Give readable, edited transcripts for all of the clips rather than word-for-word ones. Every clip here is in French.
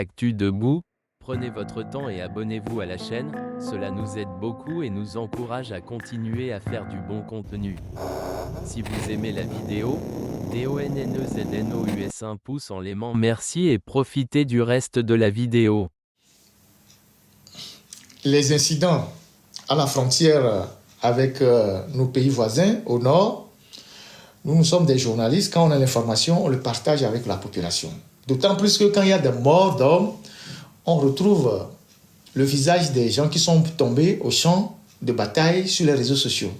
Actu Debout, prenez votre temps et abonnez-vous à la chaîne, cela nous aide beaucoup et nous encourage à continuer à faire du bon contenu. Si vous aimez la vidéo, DONNEZNOUS un pouce en l'aimant, merci et profitez du reste de la vidéo. Les incidents à la frontière avec nos pays voisins au nord, nous sommes des journalistes, quand on a l'information, on le partage avec la population. D'autant plus que quand il y a des morts d'hommes, on retrouve le visage des gens qui sont tombés au champ de bataille sur les réseaux sociaux.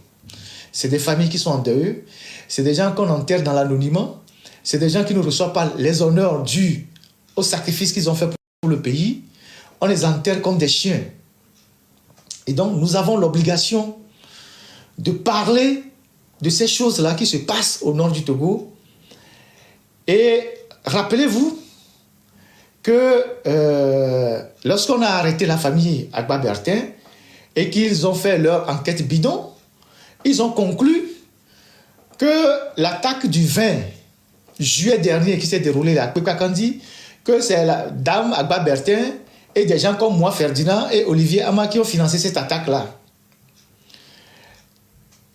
C'est des familles qui sont en deuil, c'est des gens qu'on enterre dans l'anonymat, c'est des gens qui ne reçoivent pas les honneurs dus aux sacrifices qu'ils ont fait pour le pays. On les enterre comme des chiens. Et donc, nous avons l'obligation de parler de ces choses-là qui se passent au nord du Togo. Et rappelez-vous que lorsqu'on a arrêté la famille Agba Bertin et qu'ils ont fait leur enquête bidon, ils ont conclu que l'attaque du 20 juillet dernier qui s'est déroulée à Kwekakandi, que c'est la dame Agba Bertin et des gens comme moi, Ferdinand et Olivier Ama qui ont financé cette attaque-là.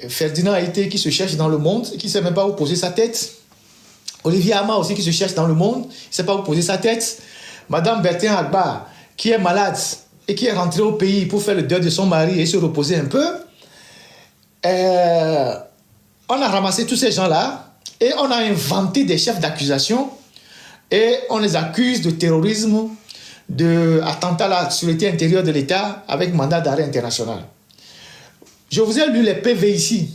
Ferdinand a été qui se cherche dans le monde, qui ne sait même pas où poser sa tête. Olivier Ama aussi qui se cherche dans le monde, il ne sait pas où poser sa tête. Madame Bertin Agba, qui est malade et qui est rentrée au pays pour faire le deuil de son mari et se reposer un peu. On a ramassé tous ces gens-là et on a inventé des chefs d'accusation et on les accuse de terrorisme, d'attentat à la sécurité intérieure de l'État avec mandat d'arrêt international. Je vous ai lu les PV ici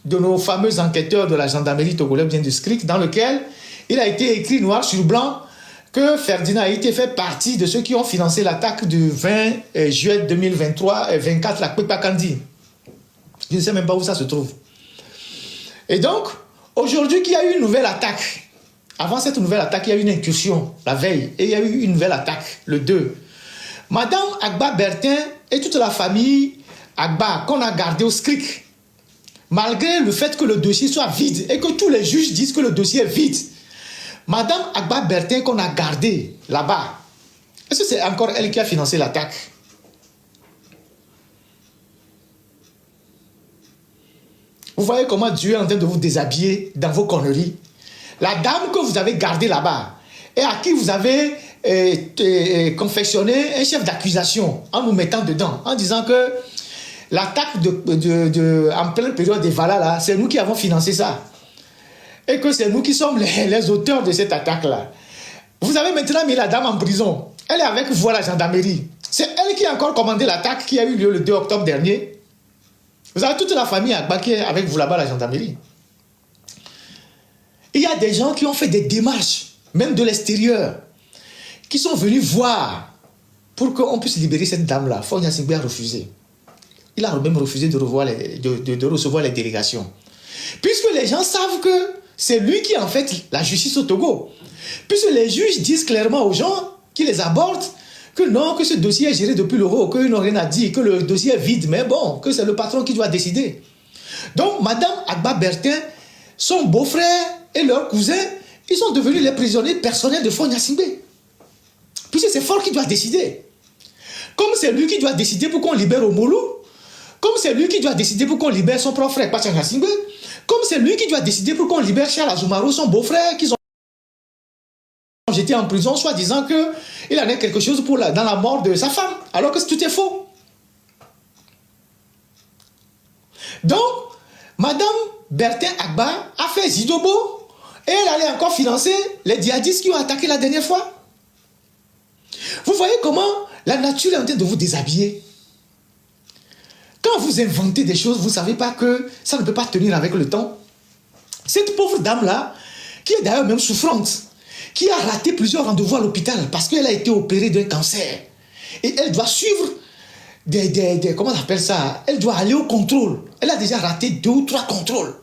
de nos fameux enquêteurs de la gendarmerie togolaise bien du SCRIC, dans lequel il a été écrit noir sur blanc que Ferdinand a été fait partie de ceux qui ont financé l'attaque du 20 juillet 2023 et 24 à Kwekakandi. Je ne sais même pas où ça se trouve. Et donc, aujourd'hui qu'il y a eu une nouvelle attaque, avant cette nouvelle attaque, il y a eu une incursion la veille et il y a eu une nouvelle attaque le 2. Madame Agba Bertin et toute la famille Agba qu'on a gardé au SCRIC, malgré le fait que le dossier soit vide et que tous les juges disent que le dossier est vide, Madame Agba Bertin qu'on a gardé là-bas, est-ce que c'est encore elle qui a financé l'attaque? Vous voyez comment Dieu est en train de vous déshabiller dans vos conneries. La dame que vous avez gardée là-bas et à qui vous avez confectionné un chef d'accusation en nous mettant dedans, en disant que l'attaque en pleine période des Vala, c'est nous qui avons financé ça. Et que c'est nous qui sommes les auteurs de cette attaque-là. Vous avez maintenant mis la dame en prison. Elle est avec vous à la gendarmerie. C'est elle qui a encore commandé l'attaque qui a eu lieu le 2 octobre dernier. Vous avez toute la famille Agba qui est avec vous là-bas à la gendarmerie. Il y a des gens qui ont fait des démarches, même de l'extérieur, qui sont venus voir pour qu'on puisse libérer cette dame-là. Faure Gnassingbé a refusé. Il a même refusé de recevoir les délégations. Puisque les gens savent que c'est lui qui est en fait la justice au Togo. Puisque les juges disent clairement aux gens qui les abordent que non, que ce dossier est géré depuis l'euro, qu'ils n'ont rien à dire, que le dossier est vide, mais bon, que c'est le patron qui doit décider. Donc, Madame Agba Bertin, son beau-frère et leur cousin, ils sont devenus les prisonniers personnels de Faure Gnassingbé. Puisque c'est Faure qui doit décider. Comme c'est lui qui doit décider pour qu'on libère Omolu, comme c'est lui qui doit décider pour qu'on libère son propre frère, Pacha Gnassingbé, comme c'est lui qui doit décider pour qu'on libère Charles Azumaro, son beau-frère, qu'ils ont jeté en prison, soit disant qu'il en a quelque chose dans la mort de sa femme, alors que tout est faux. Donc, Madame Bertin Agba a fait Zidobo et elle allait encore financer les djihadistes qui ont attaqué la dernière fois. Vous voyez comment la nature est en train de vous déshabiller. Quand vous inventez des choses, vous ne savez pas que ça ne peut pas tenir avec le temps. Cette pauvre dame-là, qui est d'ailleurs même souffrante, qui a raté plusieurs rendez-vous à l'hôpital parce qu'elle a été opérée d'un cancer. Et elle doit suivre comment on appelle ça? Elle doit aller au contrôle. Elle a déjà raté 2 ou 3 contrôles.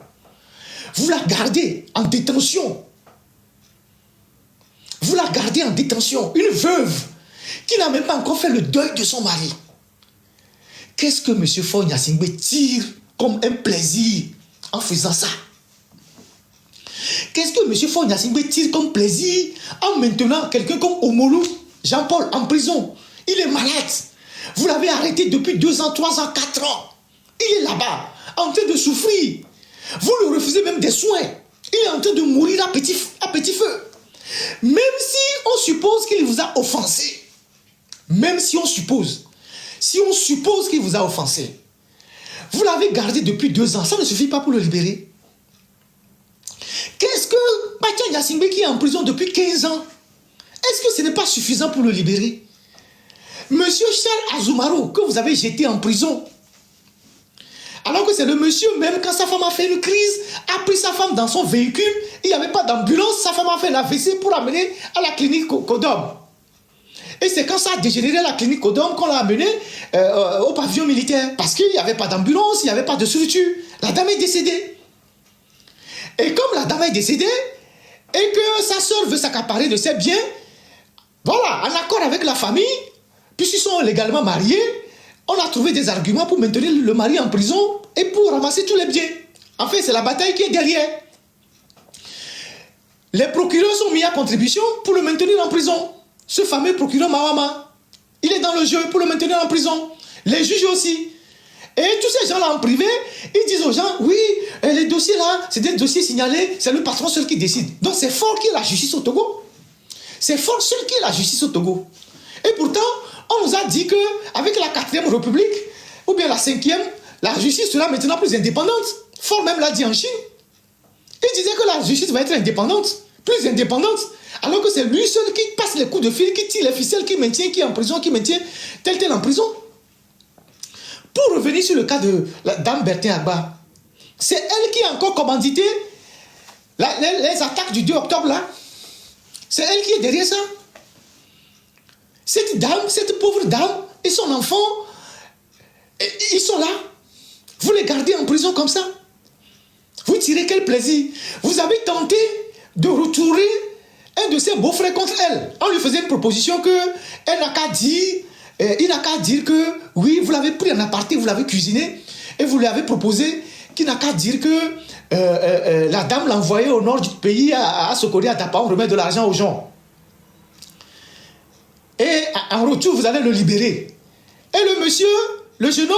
Vous la gardez en détention. Vous la gardez en détention. Une veuve qui n'a même pas encore fait le deuil de son mari. Qu'est-ce que M. Faure Gnassingbé tire comme un plaisir en faisant ça? Qu'est-ce que M. Faure Gnassingbé tire comme plaisir en maintenant quelqu'un comme Omolu Jean-Paul en prison. Il est malade. Vous l'avez arrêté depuis 2 ans, 3 ans, 4 ans. Il est là-bas, en train de souffrir. Vous lui refusez même des soins. Il est en train de mourir à petit feu. Même si on suppose qu'il vous a offensé. Même si on suppose. Si on suppose qu'il vous a offensé. Vous l'avez gardé depuis 2 ans. Ça ne suffit pas pour le libérer. Qu'est-ce que Bacha Gnassingbé qui est en prison depuis 15 ans? Est-ce que ce n'est pas suffisant pour le libérer? Monsieur Charles Azumaro, que vous avez jeté en prison. Alors que c'est le monsieur, même quand sa femme a fait une crise, a pris sa femme dans son véhicule, il n'y avait pas d'ambulance, sa femme a fait la WC pour l'amener à la clinique Kodom. Et c'est quand ça a dégénéré à la clinique Kodom qu'on l'a amené au pavillon militaire. Parce qu'il n'y avait pas d'ambulance, il n'y avait pas de structure. La dame est décédée. Et comme la dame est décédée, et que sa soeur veut s'accaparer de ses biens, voilà, en accord avec la famille, puisqu'ils sont légalement mariés, on a trouvé des arguments pour maintenir le mari en prison et pour ramasser tous les biens. En fait, c'est la bataille qui est derrière. Les procureurs sont mis à contribution pour le maintenir en prison. Ce fameux procureur Mawama, il est dans le jeu pour le maintenir en prison. Les juges aussi. Et tous ces gens-là en privé, ils disent aux gens, oui, les dossiers là, c'est des dossiers signalés, c'est le patron seul qui décide. Donc c'est fort qui est la justice au Togo. C'est fort seul qui est la justice au Togo. Et pourtant, on nous a dit qu'avec la 4e République, ou bien la 5e, la justice sera maintenant plus indépendante. Ford même l'a dit en Chine. Il disait que la justice va être indépendante, plus indépendante, alors que c'est lui seul qui passe les coups de fil, qui tire les ficelles, qui maintient, qui est en prison, qui maintient tel en prison. Pour revenir sur le cas de la dame Bertin Agba, c'est elle qui a encore commandité les attaques du 2 octobre là. C'est elle qui est derrière ça. Cette dame, cette pauvre dame et son enfant, ils sont là. Vous les gardez en prison comme ça. Vous tirez quel plaisir? Vous avez tenté de retourner un de ses beaux-frères contre elle. On lui faisait une proposition qu'elle n'a qu'à dire, il n'a qu'à dire que oui, vous l'avez pris en aparté, vous l'avez cuisiné et vous lui avez proposé qu'il n'a qu'à dire que la dame l'a envoyé au nord du pays à Sokori, à Dapa, on remet de l'argent aux gens. Et en retour, vous allez le libérer. Et le monsieur, le jeune homme,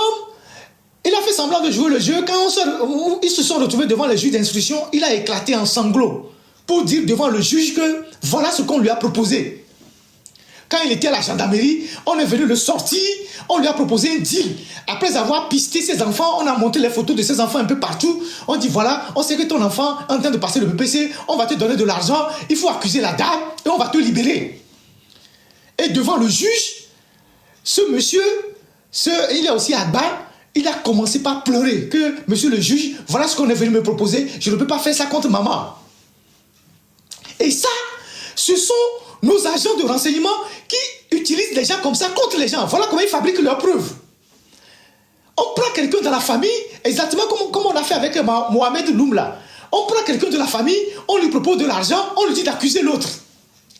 il a fait semblant de jouer le jeu. Quand ils se sont retrouvés devant les juges d'instruction, il a éclaté en sanglots pour dire devant le juge que voilà ce qu'on lui a proposé. Quand il était à la gendarmerie, on est venu le sortir, on lui a proposé un deal. Après avoir pisté ses enfants, on a monté les photos de ses enfants un peu partout. On dit voilà, on sait que ton enfant est en train de passer le BPC, on va te donner de l'argent, il faut accuser la dame et on va te libérer. Et devant le juge, ce monsieur, il est aussi à bas, il a commencé par pleurer que monsieur le juge, voilà ce qu'on est venu me proposer, je ne peux pas faire ça contre maman. Et ça, ce sont nos agents de renseignement qui utilisent les gens comme ça contre les gens. Voilà comment ils fabriquent leurs preuves. On prend quelqu'un de la famille, exactement comme on a fait avec Mohamed Loumla. On prend quelqu'un de la famille, on lui propose de l'argent, on lui dit d'accuser l'autre.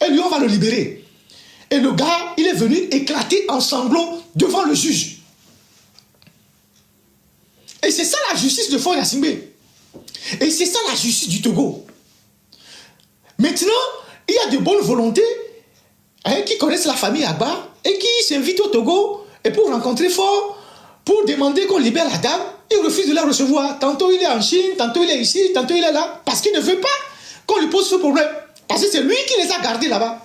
Et lui, on va le libérer. Et le gars, il est venu éclater en sanglots devant le juge. Et c'est ça la justice de Faure Gnassingbé. Et c'est ça la justice du Togo. Maintenant, il y a de bonnes volontés qui connaissent la famille Agba et qui s'invitent au Togo et pour rencontrer Faure, pour demander qu'on libère la dame, il refuse de la recevoir. Tantôt il est en Chine, tantôt il est ici, tantôt il est là, parce qu'il ne veut pas qu'on lui pose ce problème. Parce que c'est lui qui les a gardés là-bas.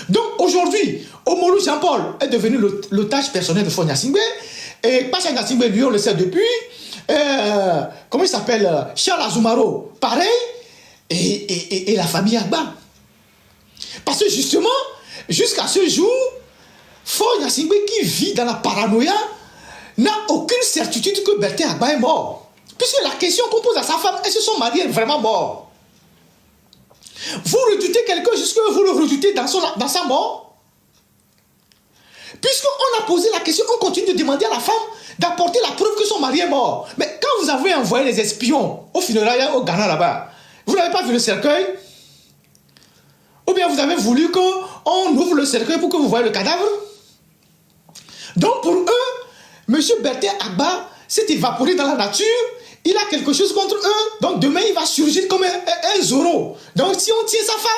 Donc aujourd'hui, Omolu Jean-Paul est devenu l'otage personnel de Faure Gnassingbé. Et Bacha Gnassingbé, lui, on le sait depuis. Comment il s'appelle? Charles Azumaro, pareil. Et la famille Agba. Parce que justement, jusqu'à ce jour, Faure Gnassingbé qui vit dans la paranoïa n'a aucune certitude que Bertin Agba est mort. Puisque la question qu'on pose à sa femme, est-ce que son mari est vraiment mort? Vous redoutez quelqu'un jusque vous le redoutez dans sa mort? Puisqu'on a posé la question, on continue de demander à la femme d'apporter la preuve que son mari est mort. Mais quand vous avez envoyé les espions au funérailles au Ghana là-bas, vous n'avez pas vu le cercueil? Ou bien vous avez voulu qu'on ouvre le cercueil pour que vous voyez le cadavre? Donc pour eux, M. Bertin Agba s'est évaporé dans la nature. Il a quelque chose contre eux. Donc demain, il va surgir comme un Zorro. Donc si on tient sa femme,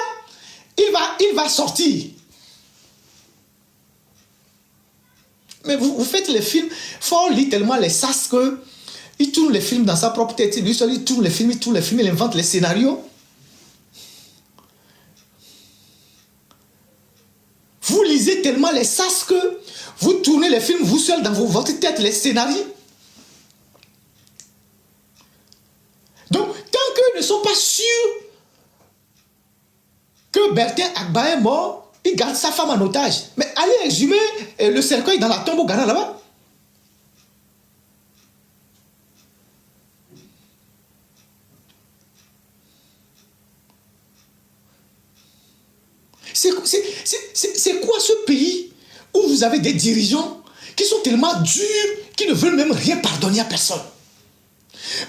il va sortir. Mais vous faites les films, faut lire tellement les sas que il tourne les films dans sa propre tête. Lui seul, il tourne les films, il invente les scénarios. Vous lisez tellement les sas que vous tournez les films vous seul dans votre tête, les scénarios. Donc, tant qu'ils ne sont pas sûrs que Bertin Agba est mort, ils gardent sa femme en otage. Mais allez exhumer le cercueil dans la tombe au Ghana là-bas. C'est quoi ce pays où vous avez des dirigeants qui sont tellement durs qu'ils ne veulent même rien pardonner à personne?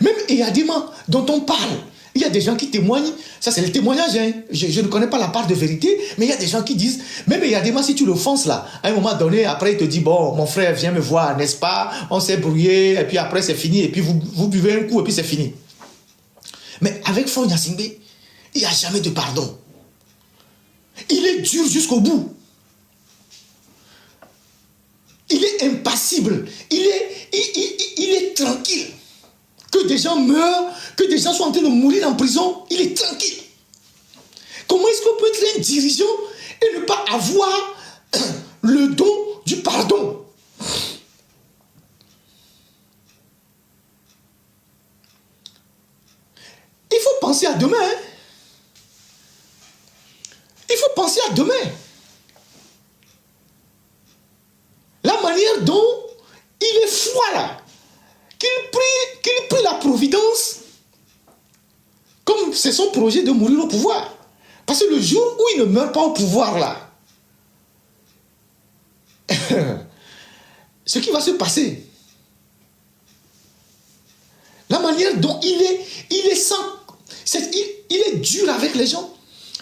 Même Eyadema dont on parle, il y a des gens qui témoignent, ça c'est le témoignage, hein. Je ne connais pas la part de vérité, mais il y a des gens qui disent, même Eyadema, si tu l'offenses là, à un moment donné, après il te dit, bon, mon frère, viens me voir, n'est-ce pas? On s'est brouillé, et puis après c'est fini, et puis vous buvez un coup, et puis c'est fini. Mais avec Faure Gnassingbé, il n'y a jamais de pardon. Il est dur jusqu'au bout. Il est impassible. Il est tranquille. Que des gens meurent, que des gens soient en train de mourir en prison, il est tranquille. Comment est-ce qu'on peut être un dirigeant et ne pas avoir le don du pardon? Il faut penser à demain. Hein? Il faut penser à demain. La manière dont il est froid là, qu'il prie la providence comme c'est son projet de mourir au pouvoir. Parce que le jour où il ne meurt pas au pouvoir là, ce qui va se passer, la manière dont il est dur avec les gens.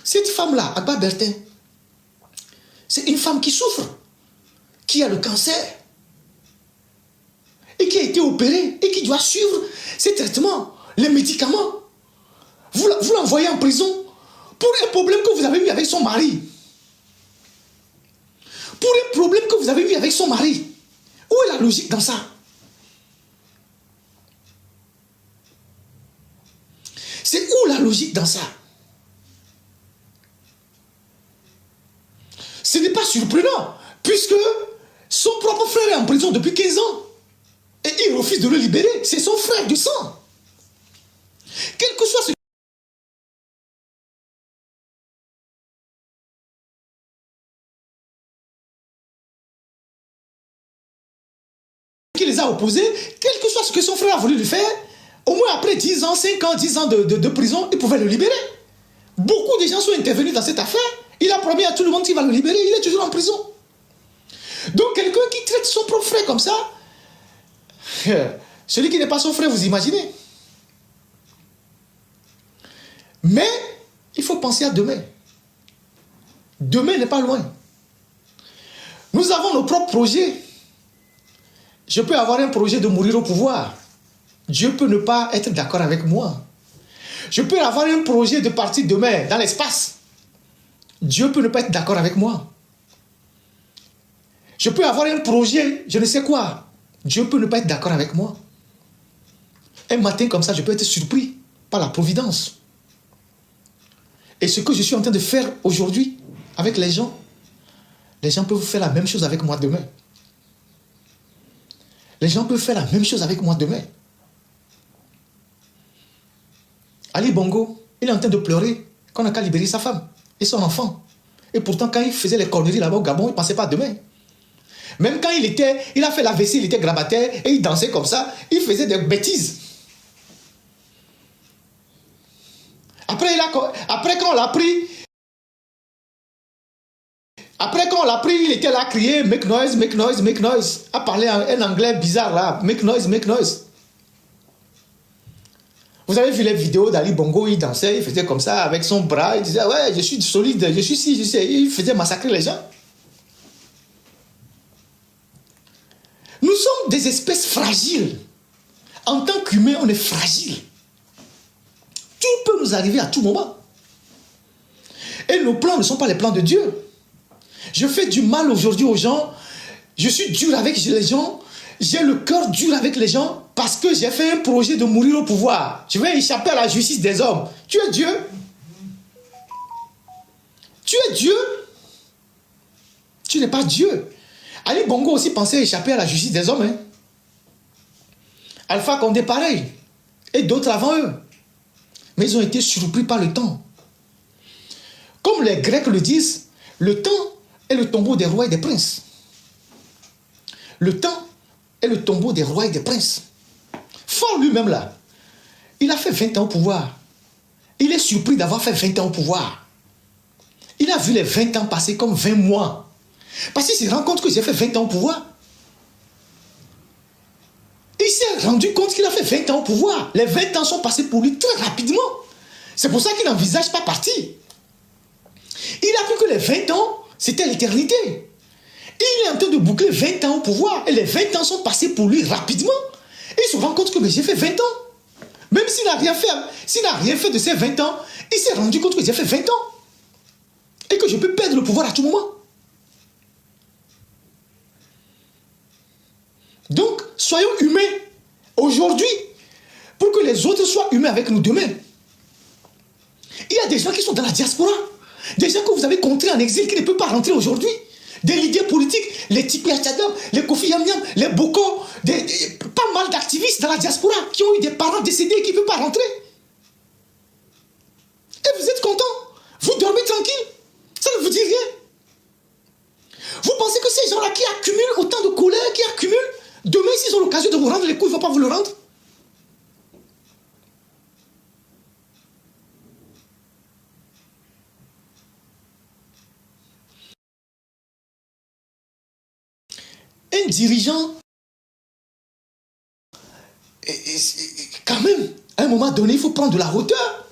Cette femme-là, Agba Bertin, c'est une femme qui souffre, qui a le cancer, et qui a été opérée, et qui doit suivre ses traitements, les médicaments. Vous l'envoyez en prison pour un problème que vous avez eu avec son mari. Pour un problème que vous avez eu avec son mari. Où est la logique dans ça? C'est où la logique dans ça? Ce n'est pas surprenant, puisque son propre frère est en prison depuis 15 ans. Et il refuse de le libérer. C'est son frère du sang. Quel que soit ce qui les a opposés, quel que soit ce que son frère a voulu lui faire, au moins après 10 ans, 5 ans, 10 ans de prison, il pouvait le libérer. Beaucoup de gens sont intervenus dans cette affaire. Il a promis à tout le monde qu'il va le libérer. Il est toujours en prison. Donc quelqu'un qui traite son propre frère comme ça, celui qui n'est pas son frère, vous imaginez. Mais il faut penser à demain. Demain n'est pas loin. Nous avons nos propres projets. Je peux avoir un projet de mourir au pouvoir. Dieu peut ne pas être d'accord avec moi. Je peux avoir un projet de partir demain dans l'espace. Dieu peut ne pas être d'accord avec moi. Je peux avoir un projet, je ne sais quoi. Dieu peut ne pas être d'accord avec moi. Un matin comme ça, je peux être surpris par la providence. Et ce que je suis en train de faire aujourd'hui avec les gens peuvent faire la même chose avec moi demain. Les gens peuvent faire la même chose avec moi demain. Ali Bongo, il est en train de pleurer qu'on n'a qu'à libérer sa femme et son enfant. Et pourtant, quand il faisait les conneries là-bas au Gabon, il ne pensait pas à demain. Même quand il a fait la vaisselle, il était grabataire et il dansait comme ça, il faisait des bêtises. Après quand on l'a pris, il était là à crier make noise, make noise, make noise. À parler un anglais bizarre là, make noise, make noise. Vous avez vu les vidéos d'Ali Bongo, il dansait, il faisait comme ça avec son bras, il disait ouais, je suis solide, je suis ci, je sais. Il faisait massacrer les gens. Nous sommes des espèces fragiles. En tant qu'humains, on est fragile. Tout peut nous arriver à tout moment. Et nos plans ne sont pas les plans de Dieu. Je fais du mal aujourd'hui aux gens. Je suis dur avec les gens. J'ai le cœur dur avec les gens parce que j'ai fait un projet de mourir au pouvoir. Je vais échapper à la justice des hommes. Tu es Dieu. Tu es Dieu. Tu n'es pas Dieu. Ali Bongo aussi pensait échapper à la justice des hommes. Hein. Alpha Condé pareil. Et d'autres avant eux. Mais ils ont été surpris par le temps. Comme les Grecs le disent, le temps est le tombeau des rois et des princes. Le temps est le tombeau des rois et des princes. Fort lui-même là, il a fait 20 ans au pouvoir. Il est surpris d'avoir fait 20 ans au pouvoir. Il a vu les 20 ans passer comme 20 mois. Parce qu'il se rend compte que j'ai fait 20 ans au pouvoir. Il s'est rendu compte qu'il a fait 20 ans au pouvoir. Les 20 ans sont passés pour lui très rapidement. C'est pour ça qu'il n'envisage pas partir. Il a cru que les 20 ans, c'était l'éternité. Il est en train de boucler 20 ans au pouvoir. Et les 20 ans sont passés pour lui rapidement. Et il se rend compte que j'ai fait 20 ans. Même s'il n'a rien fait, de ces 20 ans, il s'est rendu compte que j'ai fait 20 ans. Et que je peux perdre le pouvoir à tout moment. Donc, soyons humains aujourd'hui pour que les autres soient humains avec nous demain. Il y a des gens qui sont dans la diaspora. Des gens que vous avez contrés en exil qui ne peuvent pas rentrer aujourd'hui. Des leaders politiques, les Tipi Achadam, les Kofi Yamyam, les Boko, pas mal d'activistes dans la diaspora qui ont eu des parents décédés et qui ne peuvent pas rentrer. Et vous êtes contents. Vous dormez tranquille. Ça ne vous dit rien. Vous pensez que ces gens-là qui accumulent autant de colère, qui accumulent, demain s'ils ont l'occasion de vous rendre les coups, ils ne vont pas vous le rendre? Un dirigeant, quand même, à un moment donné, il faut prendre de la hauteur.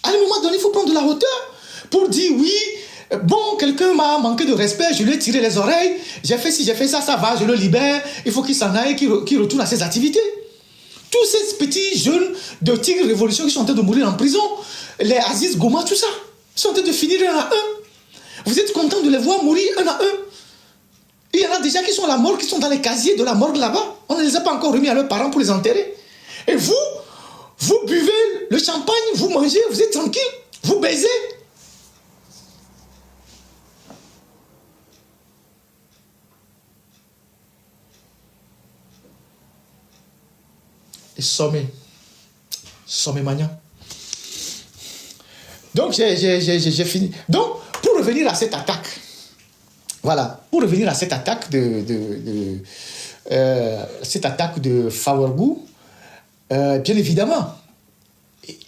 À un moment donné, il faut prendre de la hauteur pour dire oui, bon, quelqu'un m'a manqué de respect, je lui ai tiré les oreilles, j'ai fait ci, j'ai fait ça, ça va, je le libère, il faut qu'il s'en aille, qu'il retourne à ses activités. Tous ces petits jeunes de Tigre Révolution qui sont en train de mourir en prison, les Aziz Goma, tout ça, ils sont en train de finir un à un. Vous êtes content de les voir mourir un à un? Il y en a déjà qui sont à la mort, qui sont dans les casiers de la morgue là-bas. On ne les a pas encore remis à leurs parents pour les enterrer. Et vous buvez le champagne, vous mangez, vous êtes tranquille, vous baisez. Et sommé Magnan. Donc, j'ai fini. Donc, pour revenir à cette attaque, voilà, pour revenir à cette attaque de Fawergou, bien évidemment,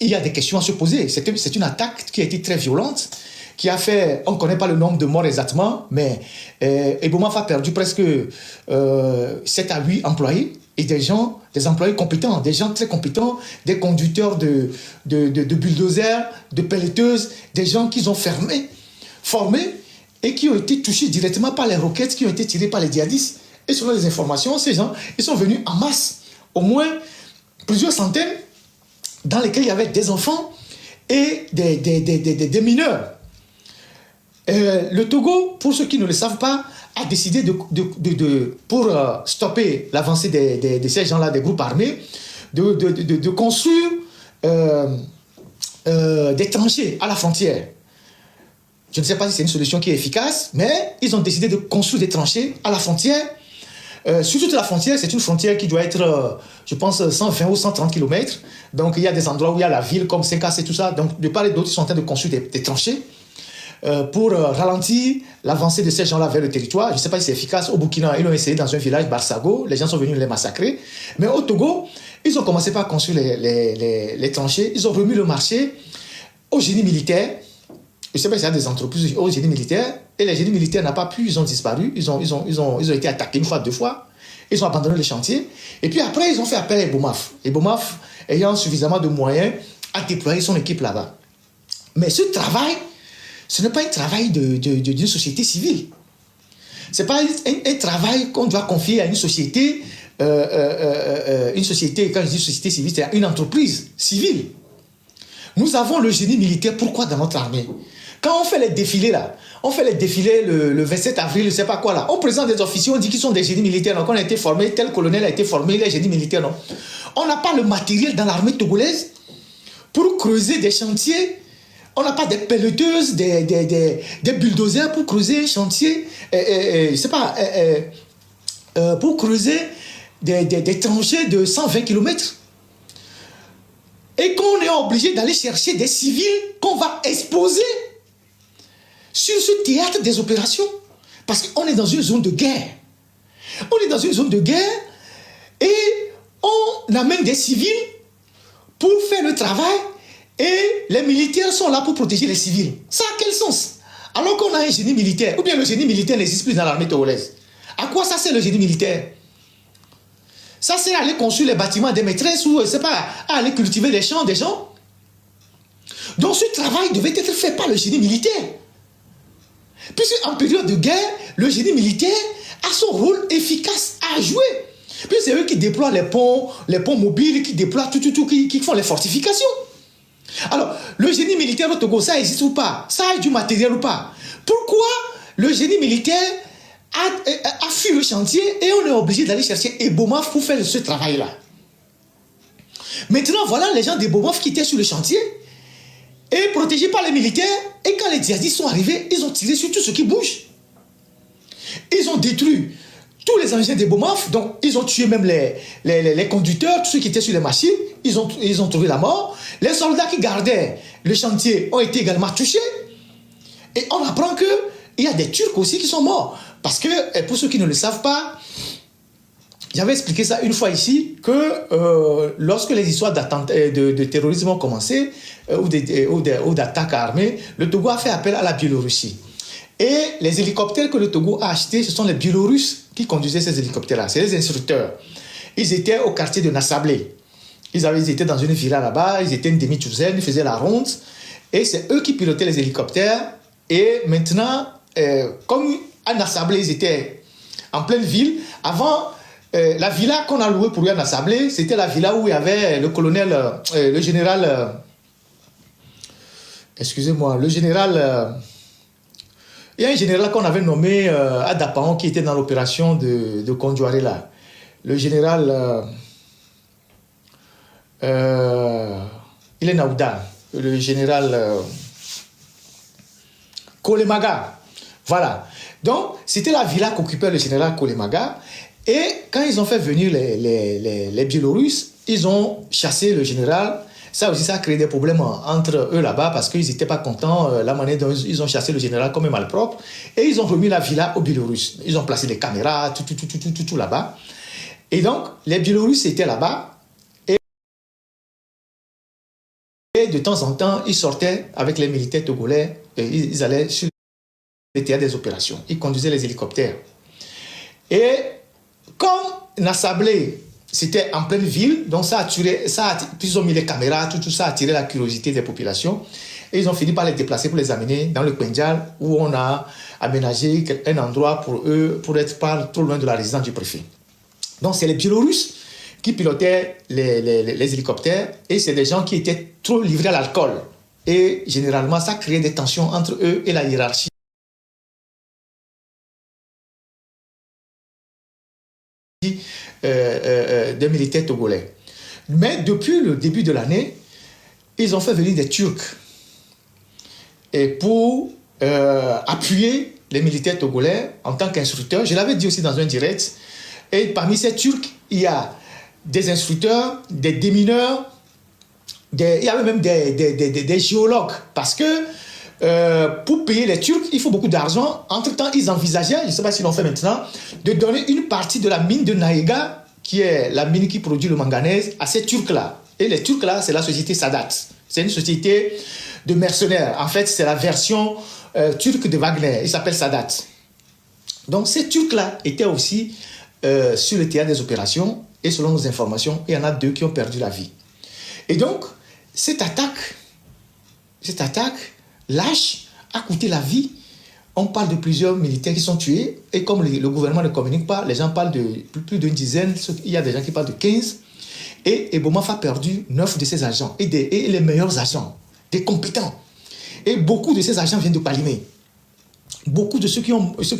il y a des questions à se poser. C'est une attaque qui a été très violente, qui a fait, on ne connaît pas le nombre de morts exactement, mais Ebomaf a perdu presque 7 à 8 employés, et des employés compétents, des gens très compétents, des conducteurs de bulldozers, de pelleteuses, des gens qu'ils ont formés, et qui ont été touchés directement par les roquettes qui ont été tirées par les djihadistes. Et selon les informations, ces gens, ils sont venus en masse, au moins plusieurs centaines, dans lesquels il y avait des enfants et des mineurs. Le Togo, pour ceux qui ne le savent pas, a décidé pour stopper l'avancée de ces gens-là, des groupes armés, de construire des tranchées à la frontière. Je ne sais pas si c'est une solution qui est efficace, mais ils ont décidé de construire des tranchées à la frontière. Sur toute la frontière, c'est une frontière qui doit être, je pense, 120 ou 130 km. Donc, il y a des endroits où il y a la ville, comme Sekas et tout ça. Donc, de part et d'autre, ils sont en train de construire des tranchées pour ralentir l'avancée de ces gens-là vers le territoire. Je ne sais pas si c'est efficace. Au Burkina, ils l'ont essayé dans un village, Barsago. Les gens sont venus les massacrer. Mais au Togo, ils ont commencé par construire les tranchées. Ils ont remis le marché au génie militaire. Je ne sais pas s'il y a des entreprises au génie militaire. Et les génies militaires n'ont pas pu, ils ont disparu. Ils ont été attaqués une fois, deux fois. Ils ont abandonné le chantier. Et puis après, ils ont fait appel à Ebomaf. Ebomaf, ayant suffisamment de moyens, a déployé son équipe là-bas. Mais ce travail, ce n'est pas un travail d'une société civile. Ce n'est pas un travail qu'on doit confier à une société, quand je dis société civile, c'est une entreprise civile. Nous avons le génie militaire, pourquoi dans notre armée? Quand on fait les défilés là, on fait les défilés le 27 avril, je ne sais pas quoi là, on présente des officiers, on dit qu'ils sont des génies militaires, donc on a été formé, tel colonel a été formé, il est génie militaire, non. On n'a pas le matériel dans l'armée togolaise pour creuser des chantiers. On n'a pas des pelleteuses, des bulldozers pour creuser un chantier, je ne sais pas, pour creuser des tranchées de 120 km. Et qu'on est obligé d'aller chercher des civils qu'on va exposer sur ce théâtre des opérations. Parce qu'on est dans une zone de guerre. On est dans une zone de guerre et on amène des civils pour faire le travail et les militaires sont là pour protéger les civils. Ça a quel sens? Alors qu'on a un génie militaire, ou bien le génie militaire n'existe plus dans l'armée togolaise. À quoi ça sert le génie militaire? Ça sert à aller construire les bâtiments des maîtresses ou, c'est pas, à aller cultiver les champs des gens. Donc ce travail devait être fait par le génie militaire. Puisque en période de guerre, le génie militaire a son rôle efficace à jouer. Puis c'est eux qui déploient les ponts mobiles, qui déploient qui font les fortifications. Alors, le génie militaire au Togo, ça existe ou pas? Ça a du matériel ou pas? Pourquoi le génie militaire a fui le chantier et on est obligé d'aller chercher Ebomaf pour faire ce travail-là? Maintenant, voilà les gens d'Ebomaf qui étaient sur le chantier et protégés par les militaires. Et quand les djihadistes sont arrivés, ils ont tiré sur tout ce qui bouge. Ils ont détruit tous les engins d'Ebomaf, donc ils ont tué même les conducteurs, tous ceux qui étaient sur les machines, ils ont trouvé la mort. Les soldats qui gardaient le chantier ont été également touchés. Et on apprend qu'il y a des Turcs aussi qui sont morts. Parce que, pour ceux qui ne le savent pas, j'avais expliqué ça une fois ici, que lorsque les histoires de terrorisme ont commencé, ou d'attaques armées, le Togo a fait appel à la Biélorussie. Et les hélicoptères que le Togo a achetés, ce sont les Biélorusses qui conduisaient ces hélicoptères-là. C'est les instructeurs. Ils étaient au quartier de Nassablé. Ils étaient dans une villa là-bas, ils étaient une demi-douzaine, ils faisaient la ronde. Et c'est eux qui pilotaient les hélicoptères. Et maintenant, comme à Nassablé, ils étaient en pleine ville. Avant, la villa qu'on a louée pour lui à Nassablé, c'était la villa où il y avait le colonel, le général... excusez-moi, le général... il y a un général qu'on avait nommé à Dapaon qui était dans l'opération de Kondouaré là. Le général... il est Naouda. Le général... Kolemaga. Voilà. Donc, c'était la villa qu'occupait le général Kolemaga. Et quand ils ont fait venir les Biélorusses, ils ont chassé le général. Ça aussi, ça a créé des problèmes entre eux là-bas parce qu'ils n'étaient pas contents la manière dont ils ont chassé le général comme un malpropre. Et ils ont remis la villa aux Biélorusses. Ils ont placé les caméras, tout là-bas. Et donc, les Biélorusses étaient là-bas. Et de temps en temps, ils sortaient avec les militaires togolais. Et ils allaient sur les théâtres des opérations. Ils conduisaient les hélicoptères. Et comme Nassablé, c'était en pleine ville, donc ça a attiré, puis ils ont mis les caméras, tout ça a attiré la curiosité des populations. Et ils ont fini par les déplacer pour les amener dans le Pendjal, où on a aménagé un endroit pour eux, pour être pas trop loin de la résidence du préfet. Donc c'est les Biélorusses qui pilotaient les hélicoptères, et c'est des gens qui étaient trop livrés à l'alcool. Et généralement, ça créait des tensions entre eux et la hiérarchie des militaires togolais. Mais depuis le début de l'année, ils ont fait venir des Turcs et pour appuyer les militaires togolais en tant qu'instructeurs. Je l'avais dit aussi dans un direct. Et parmi ces Turcs, il y a des instructeurs, des démineurs, il y avait même des géologues. Parce que pour payer les Turcs, il faut beaucoup d'argent. Entre-temps, ils envisageaient, je ne sais pas s'ils l'ont fait maintenant, de donner une partie de la mine de Naïga, qui est la mine qui produit le manganèse, à ces Turcs-là. Et les Turcs-là, c'est la société Sadat. C'est une société de mercenaires. En fait, c'est la version turque de Wagner. Il s'appelle Sadat. Donc, ces Turcs-là étaient aussi sur le théâtre des opérations. Et selon nos informations, il y en a 2 qui ont perdu la vie. Et donc, cette attaque lâche a coûté la vie. On parle de plusieurs militaires qui sont tués. Et comme le gouvernement ne communique pas, les gens parlent de plus d'une dizaine. Il y a des gens qui parlent de 15. Et Ebomaf a perdu 9 de ses agents. Et les meilleurs agents. des compétents. Et beaucoup de ces agents viennent de Palimé. Beaucoup de ceux qui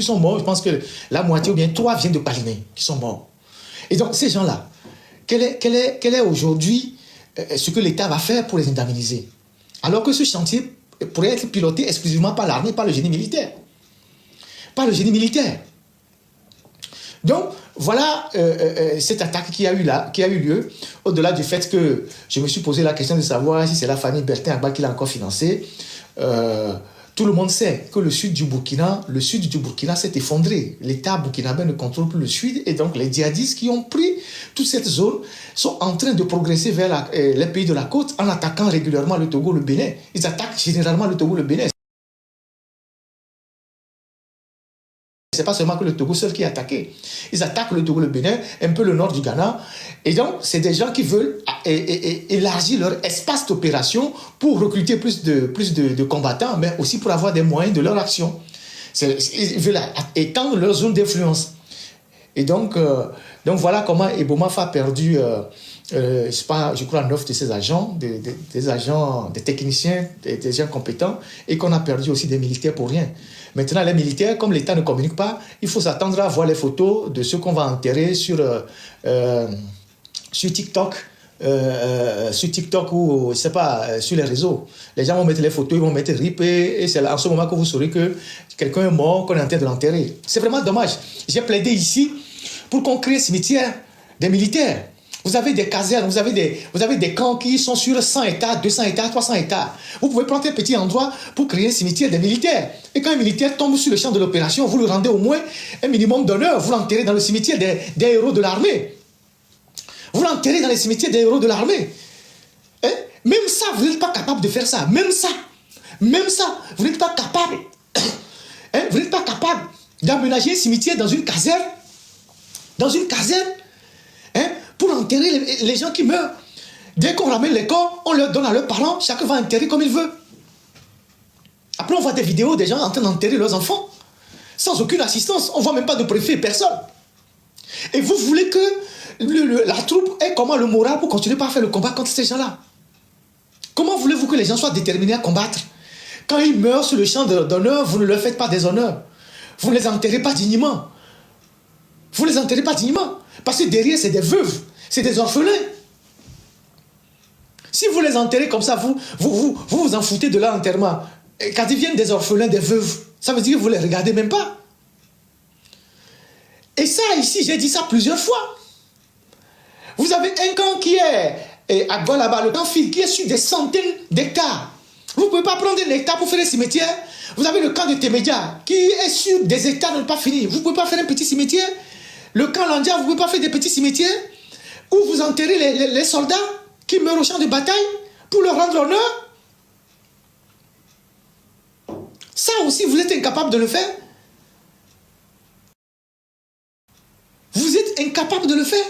sont morts, je pense que la moitié ou bien 3 viennent de Palimé, qui sont morts. Et donc, ces gens-là, quel est aujourd'hui ce que l'État va faire pour les indemniser? Alors que ce chantier pourrait être piloté exclusivement par l'armée, par le génie militaire. Par le génie militaire. Donc, voilà cette attaque qui a eu lieu, au-delà du fait que je me suis posé la question de savoir si c'est la famille Bertin Agba qui l'a encore financé. Tout le monde sait que le sud du Burkina s'est effondré. L'État burkinabé ne contrôle plus le sud et donc les djihadistes qui ont pris toute cette zone sont en train de progresser vers les pays de la côte en attaquant régulièrement le Togo, le Bénin. Ils attaquent généralement le Togo, le Bénin. C'est pas seulement que le Togo seul qui est attaqué. Ils attaquent le Togo, le Bénin, un peu le nord du Ghana. Et donc, c'est des gens qui veulent élargir leur espace d'opération pour recruter plus de combattants, mais aussi pour avoir des moyens de leur action. Ils veulent étendre leur zone d'influence. Et donc voilà comment Ebomaf a perdu, je crois, 9 de ses agents, des agents, des techniciens, des gens compétents, et qu'on a perdu aussi des militaires pour rien. Maintenant, les militaires, comme l'État ne communique pas, il faut s'attendre à voir les photos de ceux qu'on va enterrer sur TikTok. Sur TikTok ou, je sais pas, sur les réseaux. Les gens vont mettre les photos, ils vont mettre RIP, et c'est là, en ce moment que vous saurez que quelqu'un est mort, qu'on est en train de l'enterrer. C'est vraiment dommage. J'ai plaidé ici pour qu'on crée un cimetière des militaires. Vous avez des casernes, vous avez des camps qui sont sur 100 hectares, 200 hectares, 300 hectares. Vous pouvez prendre un petit endroit pour créer un cimetière des militaires. Et quand un militaire tombe sur le champ de l'opération, vous lui rendez au moins un minimum d'honneur. Vous l'enterrez dans le cimetière des héros de l'armée. Vous l'enterrez dans les cimetières des héros de l'armée. Hein? Même ça, vous n'êtes pas capable de faire ça. Même ça, vous n'êtes pas capable. Hein? Vous n'êtes pas capable d'aménager un cimetière dans une caserne. Dans une caserne. Hein? Pour enterrer les gens qui meurent. Dès qu'on ramène les corps, on leur donne à leurs parents, chacun va enterrer comme il veut. Après, on voit des vidéos des gens en train d'enterrer leurs enfants, sans aucune assistance. On ne voit même pas de préfet, personne. Et vous voulez que la troupe ait comment le moral pour continuer par faire le combat contre ces gens-là? Comment voulez-vous que les gens soient déterminés à combattre? Quand ils meurent sur le champ d'honneur, vous ne leur faites pas des honneurs. Vous ne les enterrez pas dignement. Vous ne les enterrez pas dignement. Parce que derrière, c'est des veuves, c'est des orphelins. Si vous les enterrez comme ça, vous en foutez de leur enterrement. Et quand ils viennent des orphelins, des veuves, ça veut dire que vous ne les regardez même pas. Et ça, ici, j'ai dit ça plusieurs fois. Vous avez un camp qui est à Gwa là-bas, le camp Fil, qui est sur des centaines d'hectares. Vous ne pouvez pas prendre un hectare pour faire un cimetière. Vous avez le camp de Temedia, qui est sur des hectares de ne pas finir. Vous ne pouvez pas faire un petit cimetière. Le camp Landia, vous ne pouvez pas faire des petits cimetières où vous enterrez les soldats qui meurent au champ de bataille pour leur rendre honneur. Ça aussi, vous êtes incapable de le faire. Vous êtes incapable de le faire.